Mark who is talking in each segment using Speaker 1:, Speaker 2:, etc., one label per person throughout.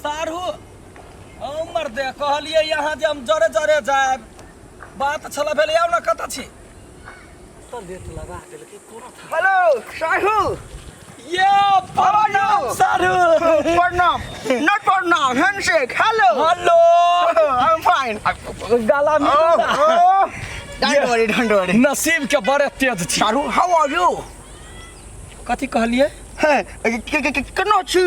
Speaker 1: सारू उमर दे कहलिए यहाँ जे हम जरे जरे जाए बात छला भेल आउ न कत छी तो लेट लगा देल के तुरंत
Speaker 2: हेलो सारू
Speaker 1: ये प्रणाम सारू
Speaker 2: प्रणाम not प्रणाम handshake hello
Speaker 1: hello
Speaker 2: I'm fine
Speaker 1: गाला में
Speaker 2: don't worry
Speaker 1: नसीब के बड़े तेज छी
Speaker 2: सारू how are you
Speaker 1: कथि कहलिए
Speaker 2: केना छी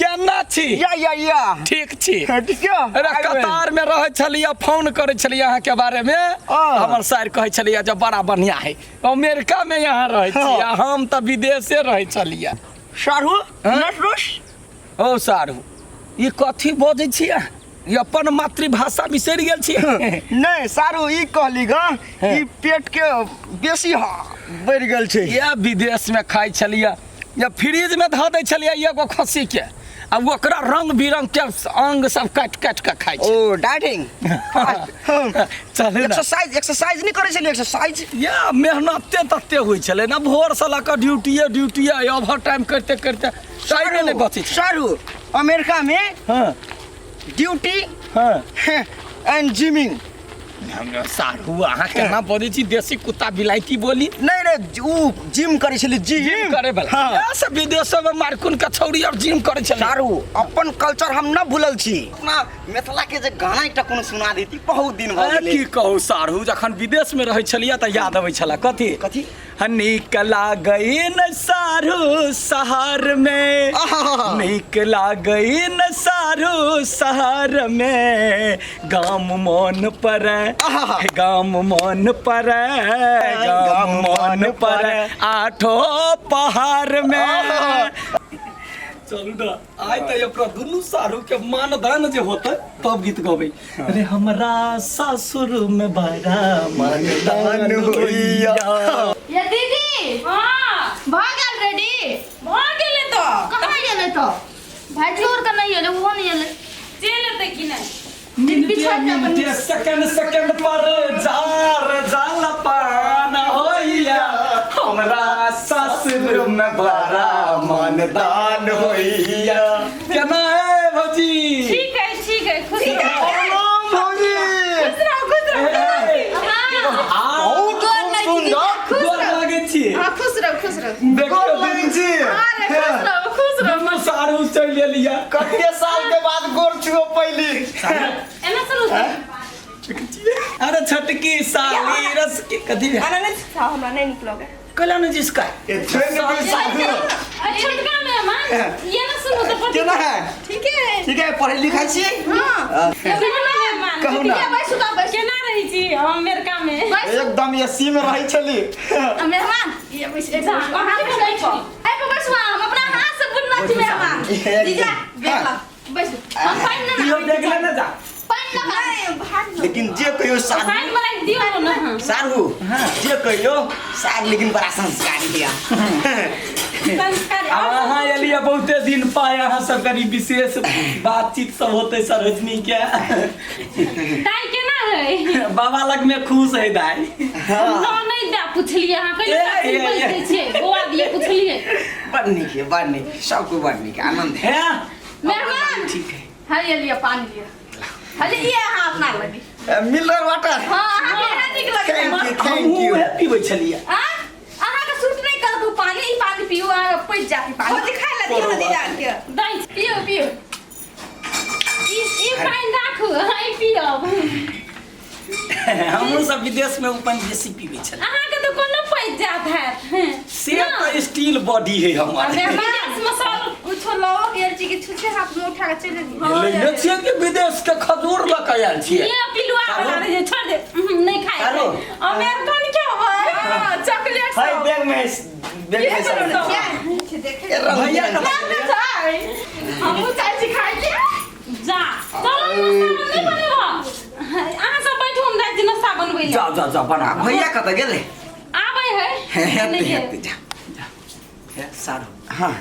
Speaker 1: केना छी
Speaker 2: या
Speaker 1: ठीक छी
Speaker 2: ठीक है
Speaker 1: अरे कतार में रहे छलिया फोन करे छलिया यहाँ के बारे में हमर सर कहे छलिया जब बड़ा बढ़िया है अमेरिका में यहाँ रहे छी हम त विदेशे रहे छलिया
Speaker 2: सारू not rush
Speaker 1: ओ सारू ई कथि बजै छी ई अपन मातृभाषा बिसरि गेल छी
Speaker 2: नहीं सारू ई कहली ग ई पेट के बेसी बढ़ गेल छै
Speaker 1: ये विदेश में खाई छलिया या फ्रिज में धऽ दै छलिया एगो खस्सी के अब ओकरा रंग बिरंग के अंग सब काट काट के खाई छै
Speaker 2: ओ डाइटिंग
Speaker 1: चल
Speaker 2: एक्सरसाइज नहीं करे छलिए एक्सरसाइज
Speaker 1: या मेहनते तते होइ छले ना भोर से लक ड्यूटी ओवर टाइम करते करते टाइम नहीं बचै छै
Speaker 2: सारू अमेरिका में
Speaker 1: हां
Speaker 2: ड्यूटी
Speaker 1: हां
Speaker 2: एंड जिमिंग
Speaker 1: सारू अहाँ केना बजै छी देसी कुत्ता बिलाइती बोली
Speaker 2: नहीं ऊ जिम करे छली जिम
Speaker 1: करे बला सब विदेशों में मारकुन का छौरी और जिम करे छले
Speaker 2: सारू अपन कल्चर हम न भूलल छी अपना मिथिला के जे गाना एकटा कोनो सुना देती बहुत दिन भ गेलै
Speaker 1: की कहू सारू जखन विदेश में रहै छलिया त याद आबै छला कथि
Speaker 2: कथि
Speaker 1: निकला गई न सारू शहर में निकला गई न सारू शहर में गाम मन पर गाम मन पर आठो पहाड़ में चलू ना आइ त एकरा दुनू सारू के मानदान जे होतै तब गीत गबै अरे हमरा सासुर में बड़ा मानदान होइया
Speaker 3: ये दीदी हां भाग गेल रेडी भाग गेले तो कहां गेले तो भाजी और का नहीं गेले वो नहीं गेले चले त कि नहीं
Speaker 1: मिनट सेकंड पर जाल पान होइया हमरा सासुर में बड़ा मानदान होइया केना है भौजी
Speaker 3: ठीक है खुश रहो
Speaker 2: भौजी
Speaker 3: खुश रहो
Speaker 2: बहुत
Speaker 1: गोर लागे छी
Speaker 3: हां खुश रहो
Speaker 1: देखियो दिन जी
Speaker 3: अरे खुश रहो
Speaker 1: हम सारू चल लिया
Speaker 2: कते साल के बाद गोर छुओ पहली
Speaker 3: एना सुनो
Speaker 1: अरे छटकी साली रस के कथी
Speaker 3: आना नहीं खाओ हमरा नहीं निकलोगे
Speaker 1: कला ने जिसका
Speaker 2: ये ट्रेन में सारू
Speaker 3: अरे छोटका मेहमान ये ना सुनो तो
Speaker 2: केना है
Speaker 3: ठीक है
Speaker 2: पढ़े लिखाई छी
Speaker 3: हां मेहमान
Speaker 2: कहू ना
Speaker 3: बस केना रही छी अमेरिका में
Speaker 2: एकदम एसी में रही छली
Speaker 3: मेहमान ये बस एकदम कहां पे बैठ छी ए बस हम अपना हाथ से बुनना छी मेहमान दीजा देख बस हम पाइन ना
Speaker 1: यो देख ले ना जा
Speaker 3: पाइन ना भाग
Speaker 2: लेकिन जे कहियो सारू
Speaker 3: पाइन मलाई दियो ना
Speaker 2: सारू जे कहियो सार लेकिन बड़ा संस्कारी दिया
Speaker 3: संस्कार
Speaker 1: हाँ एलिया बहुते दिन पाए अहाँ सब करी विशेष बातचीत सब होते सरोजनी के
Speaker 3: दाई केना है
Speaker 1: बाबा लग में खुश है दाई
Speaker 3: ना नहीं दा पूछलिए हां कहीं बोलते छे गोवा दिए पूछलिए
Speaker 2: बड़ नीक सब को बड़ नीक आनंद है
Speaker 3: मेहमान
Speaker 2: ठीक है
Speaker 3: हां ये लिया पानी लिया हले ये हां अपना लगी
Speaker 2: मिनरल वाटर
Speaker 3: हां हां केना निक लगे
Speaker 2: थैंक यू
Speaker 1: पीबै छलिया
Speaker 3: अहाँ का सूट नहीं कर दू पानी पियो आ पैस जाती पानी हो दिखा ला दियो दे जान के दई पियो ई पानी राखू आई पियो
Speaker 1: हम सब विदेश में अपन देसी पीबै छल
Speaker 3: अहाँ के तो कोनो पैस जात है
Speaker 1: से तो स्टील बॉडी है हमारे
Speaker 3: विदेश मसाला कुछ लोग गेल छी कि छुछे हाथ में उठा के चले दी
Speaker 1: ले छिए कि विदेश के खजूर लक आयल छिए
Speaker 3: ये पिलुआ बना दे छोड़ दे नहीं खाए अमेरिकन क्या है चॉकलेट
Speaker 2: हाय बैग में सब
Speaker 3: देखे
Speaker 2: भैया
Speaker 3: हम चाची खाए के जा चलो नहीं बनेगा अहाँ सब बैठो हम दाई नाश्ता बनबै
Speaker 1: जा बना
Speaker 2: भैया कत गेले
Speaker 3: आबै है
Speaker 2: हेते जा
Speaker 1: सारू
Speaker 2: हां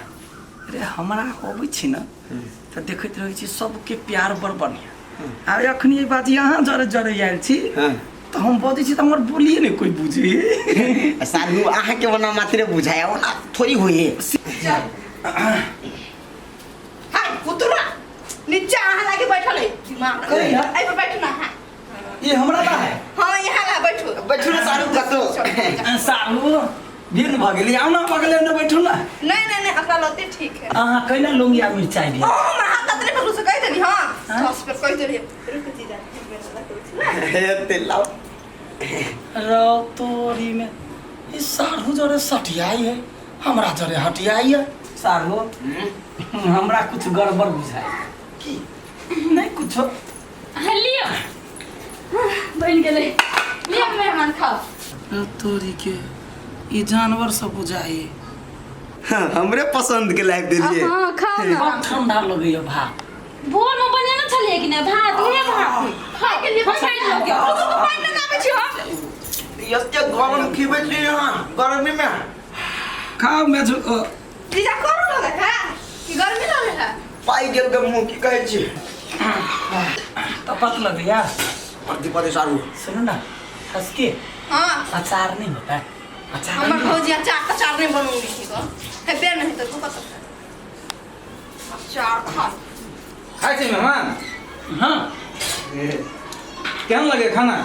Speaker 1: अरे हमरा होबै छी ना त देखैत रहै छी सबके प्यार बड़ बढ़िया आ अखनी बात यहाँ जरे आयल छी तो हम बजै छी त हमर बोलिए नहीं कोई बुझे
Speaker 2: सारू आहा के बना मात्र बुझाया ओना थोड़ी होई हाय कुतरा
Speaker 3: नीचे आहा लाके बैठल है दिमाग
Speaker 1: कहीं ना?
Speaker 3: आई पे बैठो ना हां
Speaker 1: ये हमरा बा है
Speaker 3: हां यहाँ ला बैठो
Speaker 2: बैठू ना सारू कतो
Speaker 1: सारू दिन भगली आउ ना बगले न बैठू ना
Speaker 3: नहीं अपना लते ठीक है
Speaker 1: अहाँ कैला लौंगी आ मिर्चाई दिया
Speaker 3: ओ मैं हाथ ततरे पर से कह देनी हां बस पर कह देनी रुक जी जा
Speaker 2: हे तेलाओ
Speaker 1: रो तोरी में ये सारू जरे सटियाई है हमरा जरे हटियाई है सारू हमरा कुछ गड़बड़ बुझाई की नहीं कुछ
Speaker 3: लियो बन गेले लियो मेहमान खाओ
Speaker 1: तोरी के ये जानवर सब बुझाई
Speaker 2: हमरे पसंद के लाइफ दिलिए
Speaker 3: हां खाओ ना
Speaker 1: बहुत ठंडा लगैया भात
Speaker 3: भोर में बने ना छलिए कि ना भात उहे भात खा के लिए बैठ लगे तो पानी ना आवे छी हो
Speaker 2: यस्ते गरम खिबै छी यहाँ गर्मी में
Speaker 1: खाओ मैं जो
Speaker 3: जीजा करू लगे है कि गर्मी लगे है
Speaker 2: पाई गेल के मुंह की कहै छी
Speaker 1: तपत लगैया
Speaker 2: प्रति पदे सारू
Speaker 1: सुनो ना हंसके
Speaker 3: हां
Speaker 1: अचार नहीं होता है अचार
Speaker 3: हमर
Speaker 1: नहीं
Speaker 3: भौजी अचार नहीं बनूंगी ठीक है है नहीं तो तू पता अचार खा
Speaker 4: खाए छी मेहमान
Speaker 1: हाँ
Speaker 4: केहन लगे खाना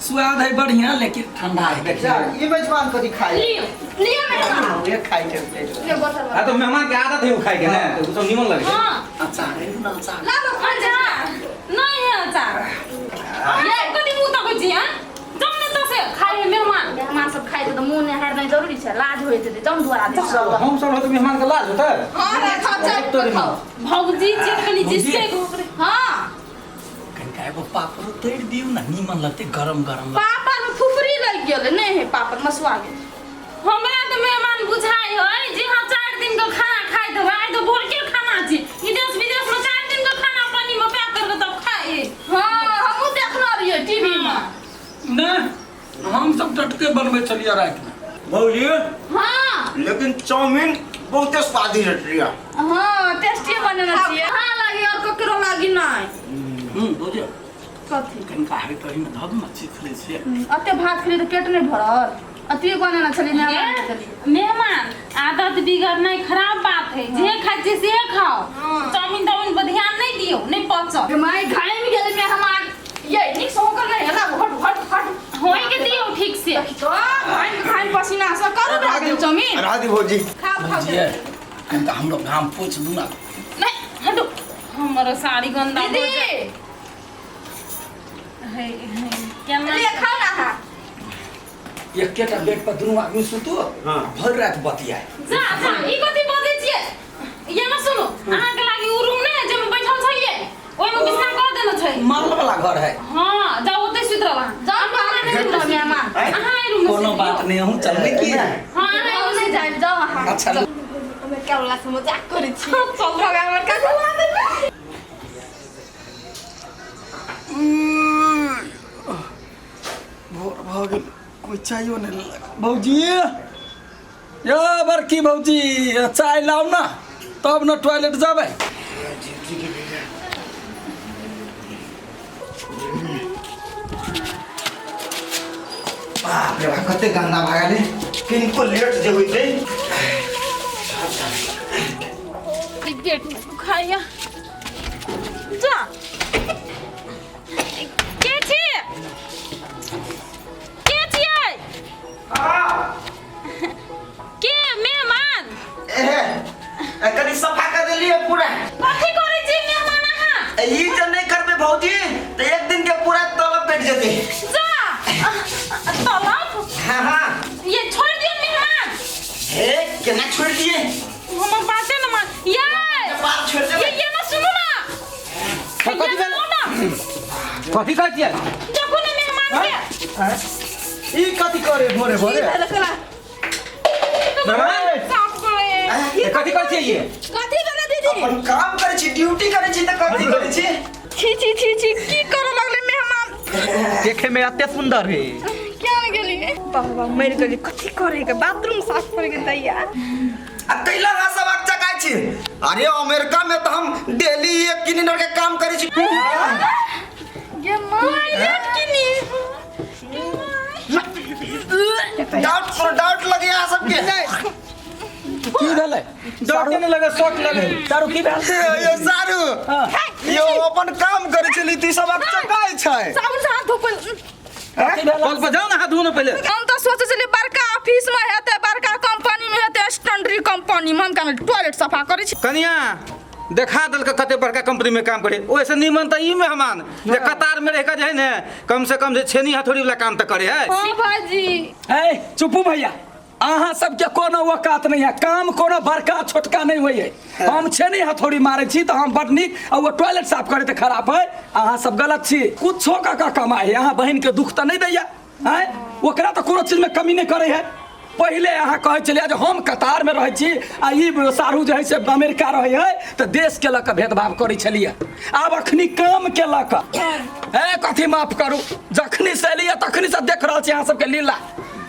Speaker 1: स्वाद है बढ़िया लेकिन ठंडा है
Speaker 2: अच्छा ये मेजबान कथी खाई
Speaker 3: लियो मेहमान
Speaker 2: ये खाई के
Speaker 3: ले बोतल
Speaker 4: आ तो मेहमान के आदत है वो खाए के ना तो सब निमन लगे
Speaker 3: हां
Speaker 1: अचार है ना अचार
Speaker 3: ला लो अचार नहीं है अचार ये कदी मुंह तक जी हां जमने तो से खाए मेहमान सब खाए तो मुंह ने हार नहीं जरूरी है लाज होय ते जम द्वारा दे
Speaker 4: हम सब तो मेहमान के लाज होता है
Speaker 3: हां खा खाओ भौजी चिकनी जिसके हां
Speaker 1: कनका एगो पापड़ तोड़ दियो ना नीमन लगते गरम गरम
Speaker 3: पापड़ में फुफरी लग गेल नहीं है पापड़ मसुआ गेल हमरा तो मेहमान बुझाई है जे हां 4 दिन का खाना खाए तो आई तो भोर के खाना छी विदेश विदेश में 4 दिन का खाना पानी में पैक करके तब खाए हां हमहु देखना रहिए टीवी में
Speaker 1: ना हम सब टटके बनवे चलिए रात में
Speaker 2: भौजी
Speaker 3: हां
Speaker 2: लेकिन चाउमीन बहुत स्वादिष्ट रिया
Speaker 3: हां टेस्टी बनना चाहिए हां लागी और ककरो लागी नहीं
Speaker 1: बुझियो
Speaker 3: कथी
Speaker 1: कनका है कहीं में धब मच्छी खले से
Speaker 3: अते भात खली तो पेट नहीं भरल अति बनाना चली
Speaker 5: मेहमान आदत बिगड़ना खराब बात है जे खाए से खाओ चाउमीन ताउमीन पर ध्यान नहीं दियो नहीं पचो
Speaker 3: मैं घाय में गेले मेहमान ये निक सो कर नहीं है ना हट
Speaker 5: होई के दियो ठीक से
Speaker 3: तो खाई पसीना से करो भागे चाउमीन
Speaker 2: राधी भौजी
Speaker 3: खा
Speaker 1: ये कनका हम लोग नाम पूछ दूंगा
Speaker 5: नहीं हटो हमारा साड़ी गंदा हो
Speaker 3: दीदी
Speaker 5: जाए है क्या ना
Speaker 3: ले खाओ ना हा
Speaker 1: एक केटा बेड पर दुनु आदमी सुतो
Speaker 2: हां
Speaker 1: भर रात बतिया
Speaker 5: जा ई कथि बजे छिए ये ना सुनो अहाँ के लागि उ रूम नहीं है जे में बैठल छलिए ओइ में बिस्तर कर देना छै
Speaker 1: माल वाला घर है
Speaker 5: हां जाओ ओते सुत रहला
Speaker 3: जाओ बाहर नहीं रहो मेहमान
Speaker 5: अहाँ ई रूम में
Speaker 1: कोनो बात नहीं हम चलबे की
Speaker 5: हां
Speaker 3: आओ नहीं जाए जाओ वहां
Speaker 1: अच्छा
Speaker 3: हमें क्या वाला से मजाक करै छी चल रहा है हमर का चला दे
Speaker 1: भोर भ गेल कोई चाहिए नहीं भौजी यो बड़की भौजी चाय लाओ ना तब न टॉयलेट जाबे
Speaker 2: बाप रे बाप कते गंदा भागले किनको लेट जे होई छै
Speaker 5: गेट में खाया जा के छिए के मेहमान
Speaker 2: कनी सफा कर देलिए पूरा
Speaker 5: कथि करै छी मेहमान अहाँ
Speaker 2: ई जे नहीं करबे भौजी तो एक दिन के पूरा तलब कट जेते
Speaker 5: जा तलब
Speaker 2: हां हां
Speaker 5: ये छोड़ दियो मेहमान
Speaker 2: हे केना छोड़ दिए
Speaker 5: हमर बातें न मान ये
Speaker 2: बात छोड़ दे
Speaker 5: ये ना सुनो ना
Speaker 4: कथि
Speaker 5: भेल
Speaker 4: कथि कहै छियै
Speaker 5: देखो ना मेहमान के
Speaker 1: ई कथि करे भोरे भोरे
Speaker 4: मेहमान
Speaker 5: साफ करे
Speaker 4: ये कथि कहै छियै ये
Speaker 3: कथी करे दीदी
Speaker 2: अपन काम करे छी ड्यूटी करे छी त कथि करे छी
Speaker 3: छी की करे लगले मेहमान
Speaker 2: देखे में अत्ते सुंदर है
Speaker 3: क्या गेली बाबा मर गेली कथी करे के बाथरूम साफ करे के दैया
Speaker 2: आ तैला ना सब अच्छा कहै छी अरे अमेरिका में तो हम डेली 1 किलोमीटर के काम करे छी
Speaker 3: ये माय किनी
Speaker 2: डाउट लगे यहाँ सबके
Speaker 1: की भेलै
Speaker 4: डॉक्टर ने लगे शॉट लगे
Speaker 1: दारू की भेल
Speaker 2: ये सारू यो अपन काम करे छली ती सब चकाय छै
Speaker 6: साबुन से हाथ धोपल
Speaker 4: कल पर जाओ ना हाथ धोने पहले
Speaker 6: हम तो सोचे छली बड़का ऑफिस में हेते बड़का कंपनी में हेते स्टैंडरी कंपनी मन का टॉयलेट सफा करे छी
Speaker 4: कनिया देखा दल के कते बड़का कंपनी में काम करे ओइसे निमन त ई मेहमान जे कतार में रह के जे है ने कम से कम जे छेनी हथौड़ी वाला काम त करे है
Speaker 6: हां भाजी
Speaker 1: ए चुप्पू भैया अहाँ सबके कोनो औकात नहीं है काम कोनो बड़का छोटका नहीं होई है हम छेनी हथौड़ी मारे छी तो हम बड नीक और वो टॉयलेट साफ करे त खराब है अहाँ सब गलत छी कुछो का कमाई है अहाँ बहन के दुख त नहीं दैया हैं ओकरा त कोनो चीज में कमी नहीं करे है पहले अहाँ कहे चलिए जे हम कतार में रहे छी आ ई सारू जे है से अमेरिका रहे है तो देश के लक भेदभाव करे छलिए आब अखनी काम के लक ए कथी माफ करू जखनी से एलिए तखनी से देख रहल छी अहाँ सबके लीला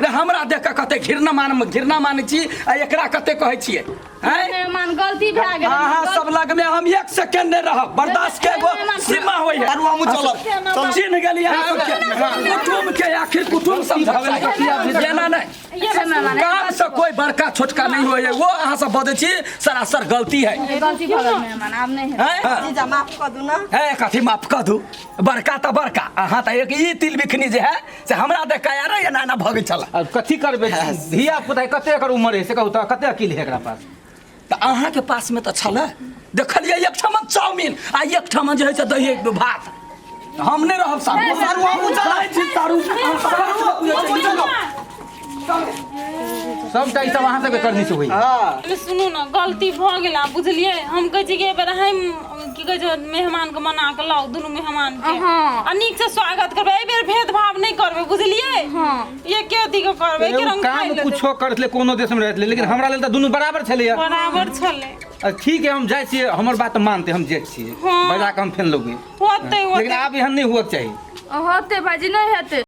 Speaker 1: रे हमरा देख के कते घृणा मानै छी आ एकरा कते कहै छियै हैं
Speaker 6: मेहमान गलती भए गेल
Speaker 1: अहाँ सब लग में हम 1 सेकंड नहीं रहब बर्दाश्त के एगो सीमा होई है
Speaker 2: हमहु चलब
Speaker 1: चिन्ह गेली अहाँ सबके कुटुम के आखिर कुटुम समझावे जेना नहीं काम से कोई बड़का छोटका नहीं होय वो अहाँ सब बदे छी सरासर गलती है
Speaker 6: गलती भए गेल मेहमान आब नहीं है
Speaker 2: जीजा माफ कर दू ना
Speaker 1: है कथी माफ कर दू बड़का तो बड़का अहाँ तो एक ई तिल बिखनी जे है से हमरा देख रे एना एना भगे चला
Speaker 4: अब कथी करबे धिया पुता कते एकर उम्र है से कहू त कते अकिल है एकरा पास
Speaker 1: तो अहाँ के पास में तो छल देखलिए एक ठमन चाउमीन आ एक ठमन जे है से दही भात हम नहीं रहब सारू
Speaker 4: सब ई सब अहाँ सबके करनी से होई
Speaker 5: सुनू ना गलती भ गेला बुझलिए हम कहै छी कि एबर हम की कहै छै मेहमान के मना के लाओ दुनू मेहमान के आ नीक से स्वागत करबे ए बेर भेदभाव नहीं करबे बुझलिए हां ये के अथी के करबे के रंग
Speaker 4: काम कुछो करतले कोनो देश में रहतले लेकिन हमरा लेल त दुनू बराबर छले
Speaker 5: बराबर छले
Speaker 4: ठीक है हम जाय छियै हमर बात मानते हम जेठ छियै बजा के हम फेन लोगे
Speaker 5: होते
Speaker 4: लेकिन आब एहन नहीं हुआ चाहिए
Speaker 6: होते भाजी नहीं हेते